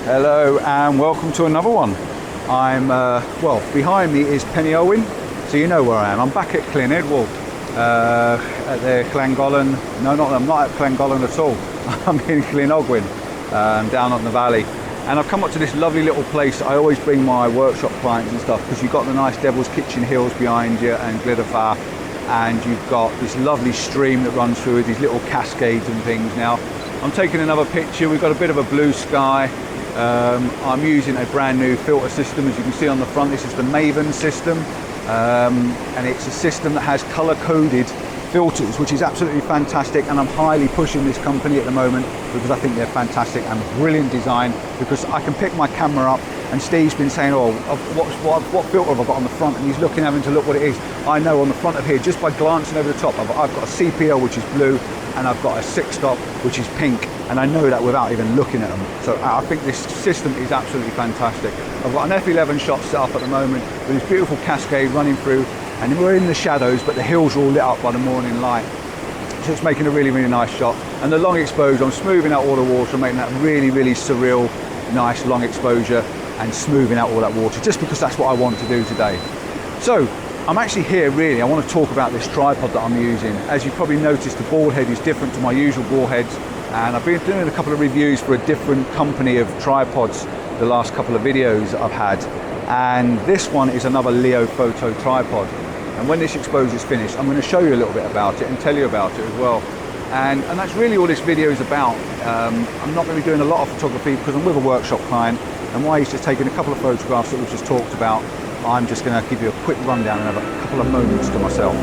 Hello and welcome to another one. Well, behind me is Penny Owen, so you know where I am. I'm back at Clyn Edward, at the Llangollen. No, I'm not at Llangollen at all. I'm in Clyn Ogwen, down on the valley. And I've come up to this lovely little place. I always bring my workshop clients and stuff because you've got the nice Devil's Kitchen hills behind you and Glitterfar, and you've got this lovely stream that runs through with these little cascades and things. Now, I'm taking another picture. We've got a bit of a blue sky. I'm using a brand new filter system, as you can see on the front. This is the Maven system, and it's a system that has color-coded filters, which is absolutely fantastic, and I'm highly pushing this company at the moment because I think they're fantastic and brilliant design, because I can pick my camera up, and Steve's been saying, oh, what filter have I got on the front, and he's having to look what it is. I know on the front of here, just by glancing over the top, I've got a CPL, which is blue, and I've got a 6-stop, which is pink, and I know that without even looking at them. So I think this system is absolutely fantastic. I've got an F11 shot set up at the moment with this beautiful cascade running through, and we're in the shadows, but the hills are all lit up by the morning light. So it's making a really, really nice shot. And the long exposure, I'm smoothing out all the water, making that really, really surreal, nice long exposure, and smoothing out all that water, just because that's what I want to do today. So I'm actually here, really, I want to talk about this tripod that I'm using. As you probably noticed, the ball head is different to my usual ball heads, and I've been doing a couple of reviews for a different company of tripods the last couple of videos that I've had. And this one is another Leofoto tripod. And when this exposure is finished, I'm going to show you a little bit about it and tell you about it as well. And that's really all this video is about. I'm not going to be doing a lot of photography because I'm with a workshop client, and while he's just taking a couple of photographs that we've just talked about, I'm just going to give you a quick rundown and have a couple of moments to myself.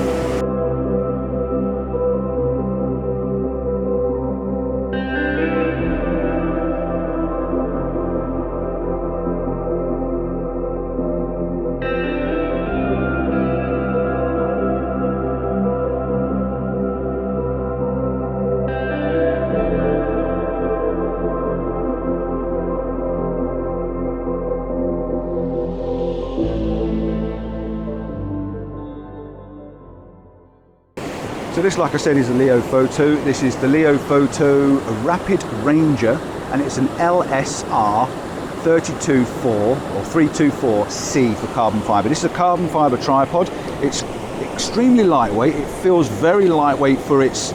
So this, like I said, is a Leofoto. This is the Leofoto Rapid Ranger, and it's an LSR-324 or 324C for carbon fibre. This is a carbon fibre tripod. It's extremely lightweight. It feels very lightweight for its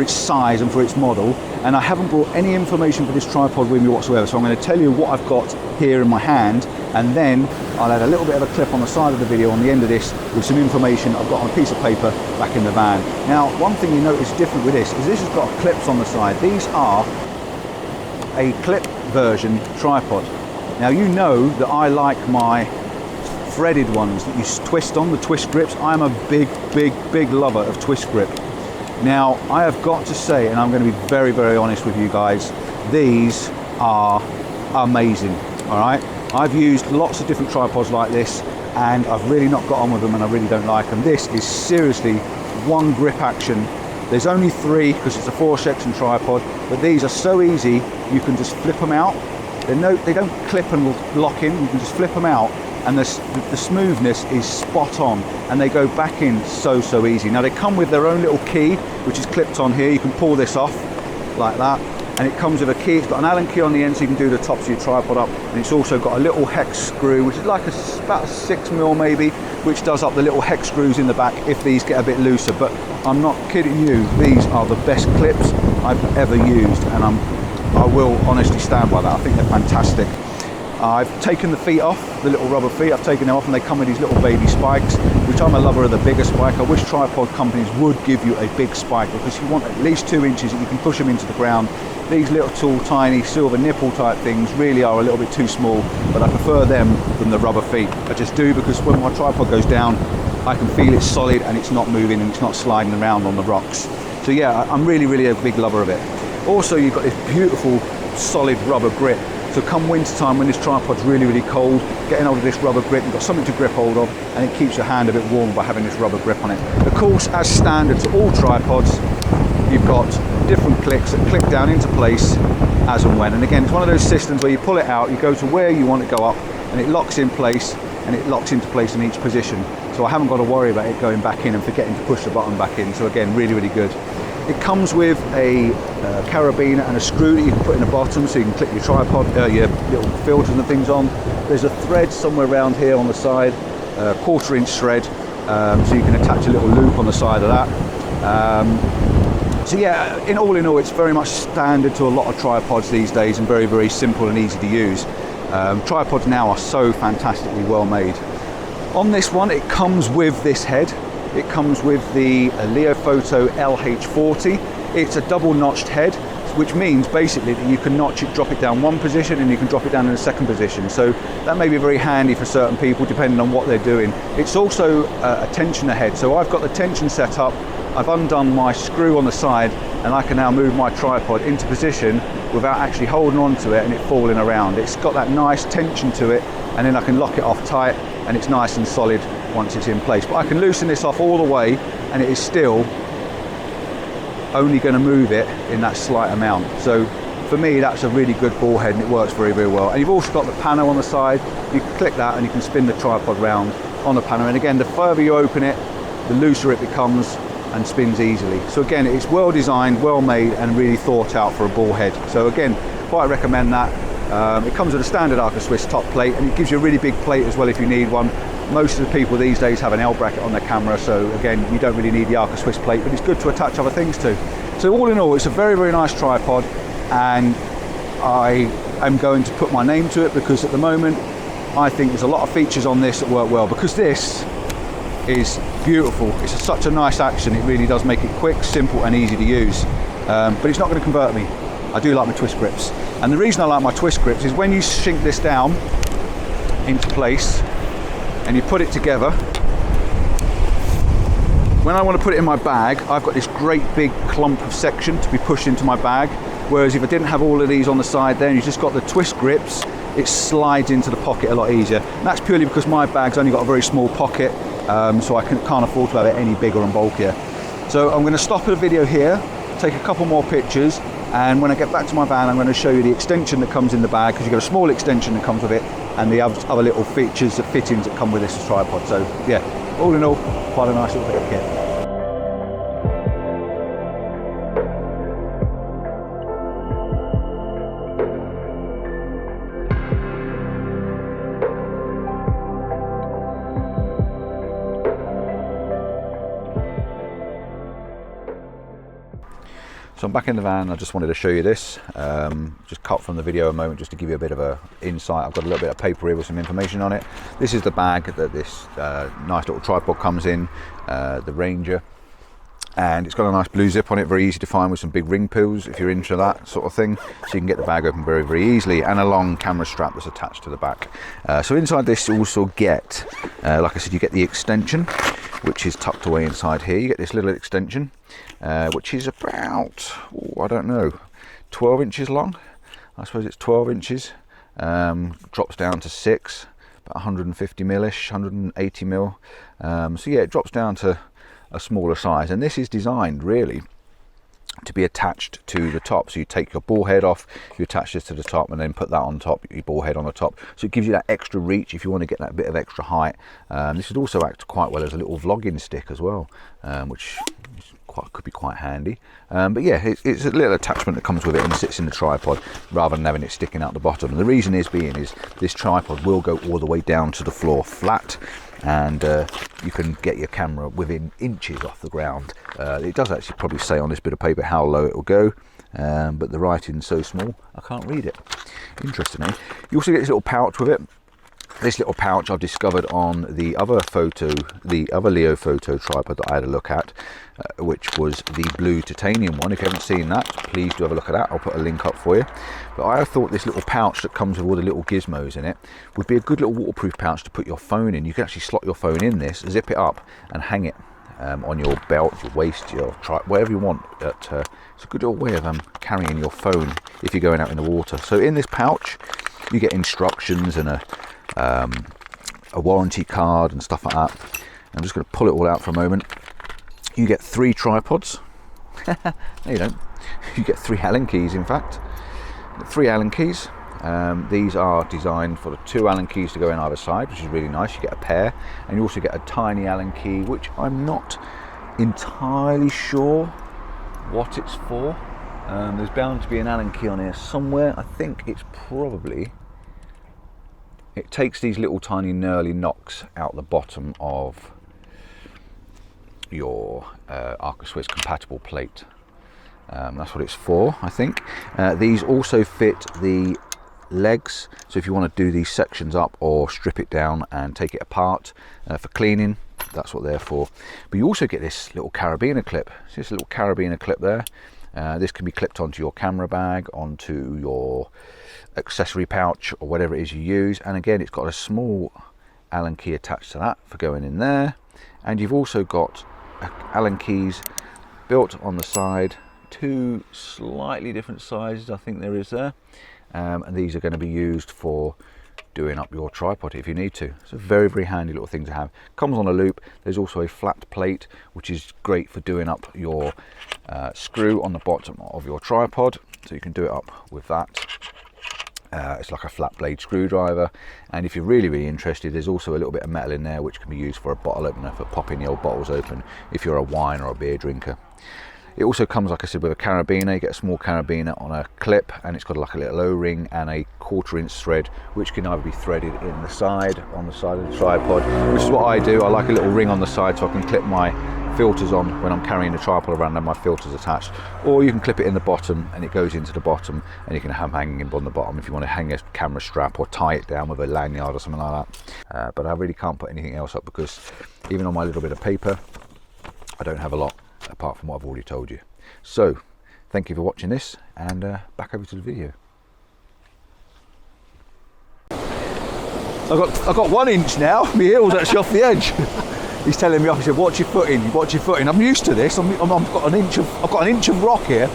size and for its model. And I haven't brought any information for this tripod with me whatsoever. So I'm going to tell you what I've got here in my hand, and then I'll add a little bit of a clip on the side of the video on the end of this with some information I've got on a piece of paper back in the van. Now, one thing you notice different with this is this has got clips on the side. These are a clip version tripod. Now, you know that I like my threaded ones that you twist on, the twist grips. I'm a big lover of twist grip. Now, I have got to say, and I'm going to be very, very honest with you guys, these are amazing, all right? I've used lots of different tripods like this, and I've really not got on with them, and I really don't like them. This is seriously one grip action. There's only 3 because it's a 4-section tripod, but these are so easy. You can just flip them out. They don't clip and lock in. You can just flip them out, and the smoothness is spot on, and they go back in so easy. Now, they come with their own little key, which is clipped on here. You can pull this off like that, and it comes with a key. It's got an Allen key on the end, so you can do the tops of your tripod up, and it's also got a little hex screw, which is like about a 6mm maybe, which does up the little hex screws in the back if these get a bit looser. But I'm not kidding you, these are the best clips I've ever used, and I will honestly stand by that. I think they're fantastic. I've taken the feet off, the little rubber feet, I've taken them off, and they come with these little baby spikes, which I'm a lover of the bigger spike. I wish tripod companies would give you a big spike, because you want at least 2 inches that you can push them into the ground. These little tiny silver nipple type things really are a little bit too small, but I prefer them than the rubber feet. I just do, because when my tripod goes down, I can feel it's solid and it's not moving and it's not sliding around on the rocks. So yeah, I'm really a big lover of it. Also, you've got this beautiful solid rubber grip. So come winter time, when this tripod's really cold, getting hold of this rubber grip, you've got something to grip hold of, and it keeps your hand a bit warm by having this rubber grip on it. Of course, as standard to all tripods, you've got different clicks that click down into place as and when. And again, it's one of those systems where you pull it out, you go to where you want it to go up, and it locks in place, and it locks into place in each position. So I haven't got to worry about it going back in and forgetting to push the button back in. So again, really good. It comes with a carabiner and a screw that you can put in the bottom so you can clip your tripod, your little filters and things on. There's a thread somewhere around here on the side, a 1/4 inch thread, so you can attach a little loop on the side of that. So yeah, in all, it's very much standard to a lot of tripods these days and very, very simple and easy to use. Tripods now are so fantastically well made. On this one, it comes with this head. It comes with the Leofoto LH40. It's a double notched head, which means basically that you can notch it, drop it down one position, and you can drop it down in a second position. So that may be very handy for certain people depending on what they're doing. It's also a tensioner head. So I've got the tension set up, I've undone my screw on the side, and I can now move my tripod into position without actually holding on to it and it falling around. It's got that nice tension to it, and then I can lock it off tight and it's nice and solid once it's in place. But I can loosen this off all the way and it is still only going to move it in that slight amount. So for me, that's a really good ball head and it works very, very well. And you've also got the panel on the side. You can click that and you can spin the tripod round on the panel. And again, the further you open it, the looser it becomes and spins easily. So again, it's well designed, well made, and really thought out for a ball head. So again, quite recommend that. It comes with a standard Arca Swiss top plate, and it gives you a really big plate as well if you need one. Most of the people these days have an L bracket on their camera, so again, you don't really need the Arca Swiss plate, but it's good to attach other things to. So all in all, it's a very, very nice tripod, and I am going to put my name to it because at the moment, I think there's a lot of features on this that work well, because this is beautiful. It's such a nice action. It really does make it quick, simple and easy to use, but it's not going to convert me. I do like my twist grips, and the reason I like my twist grips is when you sink this down into place and you put it together, when I want to put it in my bag, I've got this great big clump of section to be pushed into my bag, whereas if I didn't have all of these on the side there and you just got the twist grips, it slides into the pocket a lot easier. And that's purely because my bag's only got a very small pocket, so I can't afford to have it any bigger and bulkier. So I'm going to stop the video here, take a couple more pictures, and when I get back to my van, I'm going to show you the extension that comes in the bag, because you've got a small extension that comes with it, and the other little features, the fittings that come with this tripod. So yeah, all in all, quite a nice little bit of kit. So I'm back in the van. I just wanted to show you this, just cut from the video a moment just to give you a bit of a insight. I've got a little bit of paper here with some information on it. This is the bag that this nice little tripod comes in, the Ranger, and it's got a nice blue zip on it, very easy to find with some big ring pulls if you're into that sort of thing, so you can get the bag open very, very easily, and a long camera strap that's attached to the back. So inside this you also get, like I said, you get the extension, which is tucked away inside here. You get this little extension, which is about, I don't know, 12 inches long. I suppose it's 12 inches. Drops down to 6, about 150 mil-ish, 180 mil. So yeah, it drops down to a smaller size, and this is designed really to be attached to the top. So you take your ball head off, you attach this to the top, and then put that on top, your ball head on the top. So it gives you that extra reach if you want to get that bit of extra height. This would also act quite well as a little vlogging stick as well, which could be quite handy. But yeah, it's a little attachment that comes with it and sits in the tripod rather than having it sticking out the bottom. And the reason is this tripod will go all the way down to the floor flat, and you can get your camera within inches off the ground. It does actually probably say on this bit of paper how low it will go, but the writing's so small I can't read it. Interestingly, you also get this little pouch with it. This little pouch I've discovered on the other Leofoto tripod that I had a look at, which was the blue titanium one. If you haven't seen that, please do have a look at that. I'll put a link up for you. But I thought this little pouch that comes with all the little gizmos in it would be a good little waterproof pouch to put your phone in. You can actually slot your phone in this, zip it up and hang it on your belt, your waist, your wherever you want. It's a good little way of carrying your phone if you're going out in the water. So in this pouch you get instructions and a warranty card and stuff like that. I'm just going to pull it all out for a moment. You get 3 tripods. No, you don't. You get 3 Allen keys, in fact. 3 Allen keys. These are designed for the 2 Allen keys to go in either side, which is really nice. You get a pair, and you also get a tiny Allen key, which I'm not entirely sure what it's for. There's bound to be an Allen key on here somewhere. I think it's probably, it takes these little tiny knurly knocks out the bottom of your Arca Swiss compatible plate. That's what it's for, I think. These also fit the legs, so if you want to do these sections up or strip it down and take it apart for cleaning, that's what they're for. But you also get this little carabiner clip. See this little carabiner clip there? This can be clipped onto your camera bag, onto your accessory pouch, or whatever it is you use. And again, it's got a small Allen key attached to that for going in there. And you've also got Allen keys built on the side, two slightly different sizes I think there is there. And these are going to be used for doing up your tripod if you need to. It's a very, very handy little thing to have. Comes on a loop. There's also a flat plate, which is great for doing up your screw on the bottom of your tripod, so you can do it up with that. It's like a flat blade screwdriver, and if you're really, really interested, there's also a little bit of metal in there which can be used for a bottle opener, for popping the old bottles open if you're a wine or a beer drinker. It also comes, like I said, with a carabiner. You get a small carabiner on a clip, and it's got like a little O-ring and a 1/4 inch thread, which can either be threaded in the side, on the side of the tripod, which is what I do. I like a little ring on the side so I can clip my filters on when I'm carrying the tripod around and my filters attached. Or you can clip it in the bottom and it goes into the bottom, and you can have hanging on the bottom if you want to hang a camera strap or tie it down with a lanyard or something like that. But I really can't put anything else up, because even on my little bit of paper, I don't have a lot apart from what I've already told you. So thank you for watching this, and back over to the video. I've got 1 inch now. My heel's actually off the edge. He's telling me off. He said, "Watch your footing. Watch your footing." I'm used to this. I've got an inch of rock here.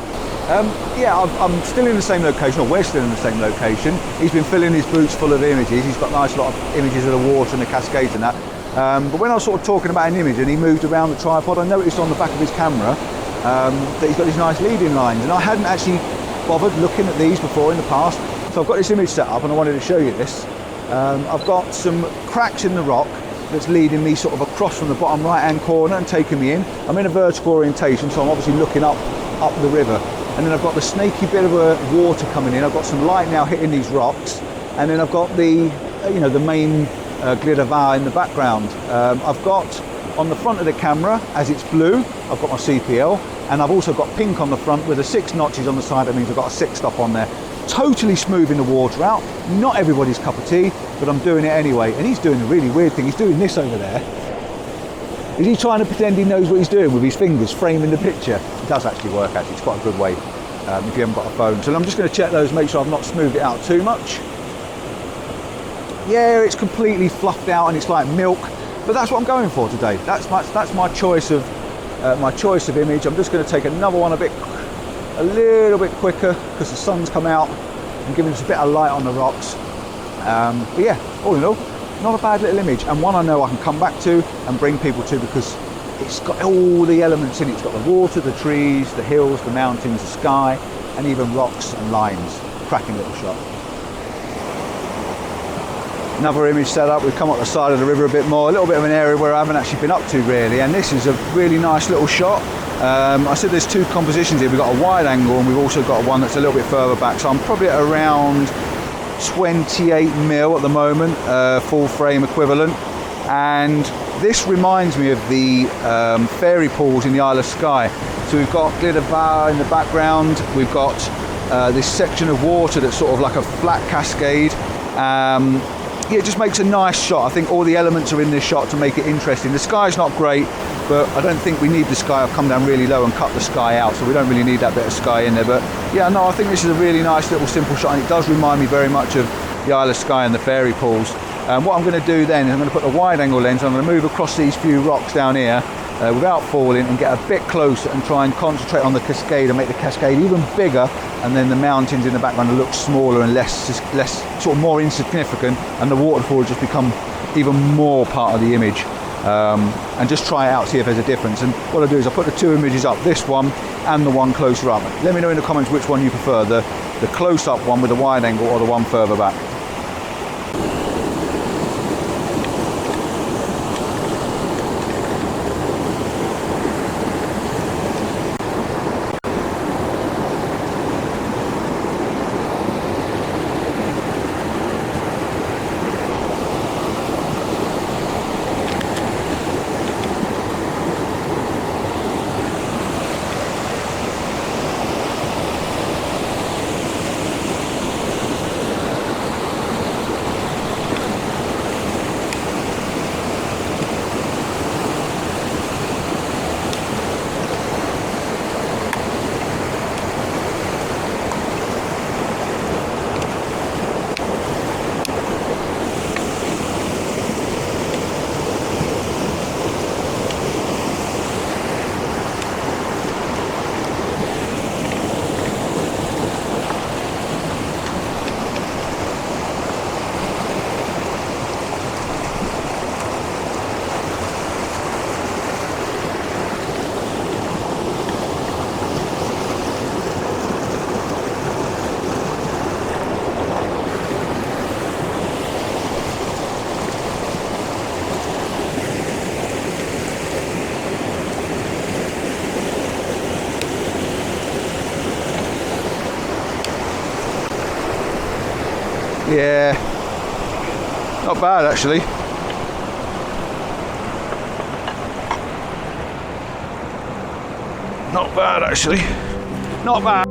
Yeah, I'm still in the same location, or we're still in the same location. He's been filling his boots full of images. He's got a nice lot of images of the water and the cascades and that. But when I was sort of talking about an image and he moved around the tripod, I noticed on the back of his camera that he's got these nice leading lines, and I hadn't actually bothered looking at these before in the past. So I've got this image set up and I wanted to show you this. I've got some cracks in the rock that's leading me sort of across from the bottom right hand corner and taking me in. I'm in a vertical orientation, so I'm obviously looking up the river. And then I've got the snaky bit of water coming in. I've got some light now hitting these rocks, and then I've got the the main glitter var in the background. I've got on the front of the camera, as it's blue, I've got my CPL, and I've also got pink on the front with the 6 notches on the side. That means I've got a 6 stop on there. Totally smoothing the water out. Not everybody's cup of tea, but I'm doing it anyway. And he's doing a really weird thing. He's doing this over there. Is he trying to pretend he knows what he's doing with his fingers framing the picture? It does actually work, actually. It's quite a good way if you haven't got a phone. So I'm just going to check those, make sure I've not smoothed it out too much. Yeah, it's completely fluffed out and it's like milk, but that's what I'm going for today. That's my choice of image. I'm just going to take another one a little bit quicker, because the sun's come out and giving us a bit of light on the rocks. But yeah, all in all, not a bad little image, and one I know I can come back to and bring people to, because it's got all the elements in it. It's got the water, the trees, the hills, the mountains, the sky, and even rocks and lines. Cracking little shot. Another image set up. We've come up the side of the river a bit more, a little bit of an area where I haven't actually been up to really, and this is a really nice little shot. I said there's 2 compositions here. We've got a wide angle and we've also got one that's a little bit further back, so I'm probably at around 28mm at the moment, full frame equivalent. And this reminds me of the fairy pools in the Isle of Skye. So we've got glitter var in the background, we've got this section of water that's sort of like a flat cascade. Yeah, it just makes a nice shot. I think all the elements are in this shot to make it interesting. The sky's not great, but I don't think we need the sky. I've come down really low and cut the sky out, so we don't really need that bit of sky in there. But yeah, no, I think this is a really nice little simple shot, and it does remind me very much of the Isle of Skye and the fairy pools. What I'm going to do then is I'm going to put a wide angle lens. I'm going to move across these few rocks down here without falling, and get a bit closer and try and concentrate on the cascade and make the cascade even bigger, and then the mountains in the background look smaller and less sort of more insignificant, and the waterfall will just become even more part of the image. And just try it out, see if there's a difference. And what I do is I put the 2 images up, this one and the one closer up. Let me know in the comments which one you prefer, the close-up one with the wide angle or the one further back. Yeah, not bad actually. Not bad actually. Not bad.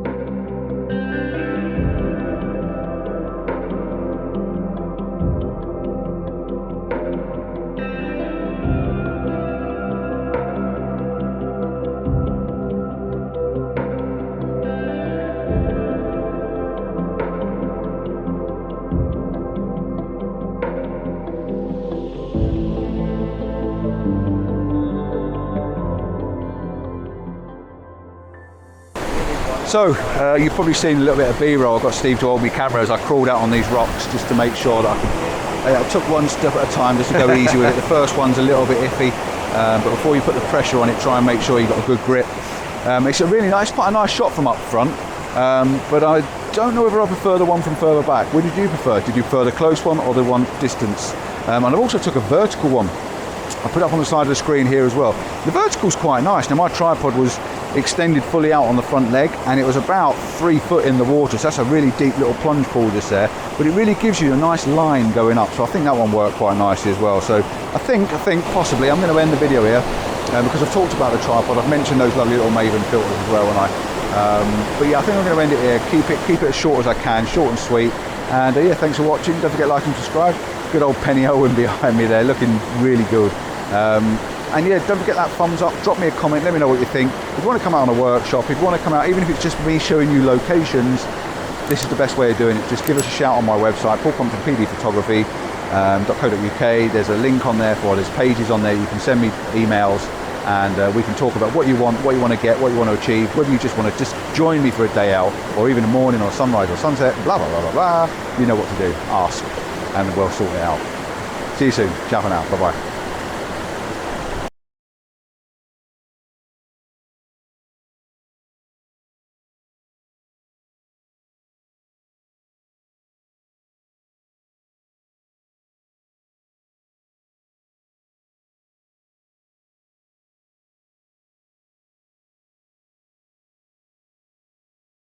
So, you've probably seen a little bit of B-roll. I got Steve to hold me camera as I crawled out on these rocks just to make sure that I took one step at a time just to go easy with it. The first one's a little bit iffy, but before you put the pressure on it, try and make sure you've got a good grip. It's a really nice, quite a nice shot from up front, but I don't know whether I prefer the one from further back. What did you prefer? Did you prefer the close one or the one distance? And I also took a vertical one. I put it up on the side of the screen here as well. The vertical's quite nice. Now my tripod was extended fully out on the front leg and it was about 3 foot in the water, so that's a really deep little plunge pool just there, but it really gives you a nice line going up, so I think that one worked quite nicely as well. So I think possibly I'm going to end the video here because I've talked about the tripod. I've mentioned those lovely little Maven filters as well, but yeah, I think I'm going to end it here. Keep it as short as I can, short and sweet. And yeah, thanks for watching. Don't forget to like and subscribe. Good old Penny Owen behind me there, looking really good. And yeah, don't forget that thumbs up, drop me a comment, let me know what you think. If you want to come out on a workshop, if you want to come out, even if it's just me showing you locations, this is the best way of doing it. Just give us a shout on my website, Compton PDphotography.co.uk. There's a link on there there's pages on there. You can send me emails and we can talk about what you want to get, what you want to achieve, whether you just want to just join me for a day out or even a morning or sunrise or sunset, blah, blah, blah, blah, blah. You know what to do, ask and we'll sort it out. See you soon, ciao for now, bye-bye.